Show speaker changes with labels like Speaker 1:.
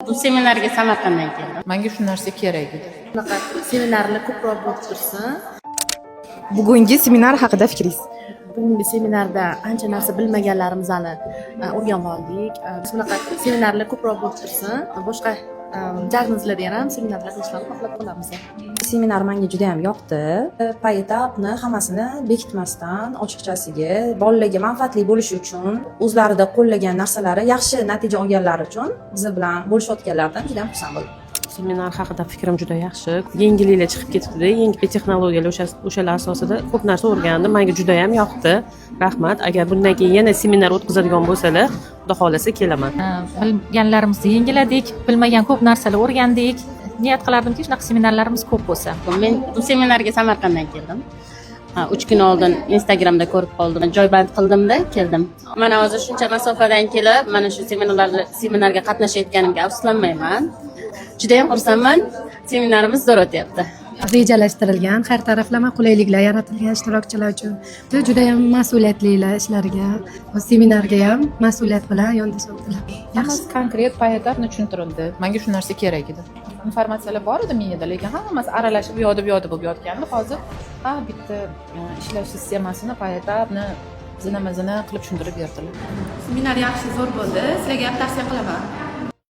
Speaker 1: Bu seminarga Samarqanddan keldim.
Speaker 2: Menga shu narsa kerak edi.
Speaker 3: Bunaqa seminarlar ko'proq bo'lib tursin.
Speaker 4: Bugungi seminar haqida fikringiz?
Speaker 3: Bugungi seminarda ancha narsa bilmaganlarimizni o'rganib oldik. Bunaqa seminarlar ko'proq bo'lib tursin. Boshqa diagnozlarda ham seminarlar qilishni xohlab qolamiz.
Speaker 5: Seminar menga juda ham yoqdi. Poetapni hammasini bekitmasdan, ochiqchasiga bolalarga manfaatli bo'lishi uchun, o'zlarida qo'llagan narsalari yaxshi natija olganlari uchun biz bilan bo'lishayotganlaridan juda ham xursand bo'ldim.
Speaker 6: Seminar haqida fikrim juda yaxshi. Yengilliklar chiqib ketibdi. Yangi texnologiyalar o'shalar asosida ko'p narsa o'rgandim. Menga juda ham yoqdi. Rahmat. Agar bundan keyin yana seminar o'tkazadigan bo'lsalar, xudo xolasa kelaman.
Speaker 7: Bilganlarimizni yengiladik, bilmagan ko'p narsalar o'rgandik. Niyat qilardimki, shunaqa seminarlarimiz ko'p bo'lsa.
Speaker 1: Men bu seminarga Samarqanddan keldim. 3 kun oldin Instagramda ko'rib qoldim. Joyband qildimda keldim. Mana hozir shuncha masofadan kelib, mana shu seminarga qatnashayotganimga afsuslanmayman. Juda ham xursandman. Seminarimiz zo'r o'tyapti.
Speaker 8: Rejalashtirilgan, har taraflama qulayliklar yaratilgan ishtirokchilar uchun. Juda ham mas'uliyatli ishlarga, seminarga ham mas'uliyat bilan yondashyaptilar.
Speaker 2: Hammasi konkret poetapni tushuntirildi. Menga shu narsa kerak edi. Informatsiyalar bor edi miyada, lekin hammasi aralashib yodi bo'lib yotgandi. Hozir bitta ishlash sistemasini poetapni zina qilib tushuntirib berdilar.
Speaker 9: Seminar yaxshi, zo'r bo'ldi. Sizlarga ham tavsiya qilaman.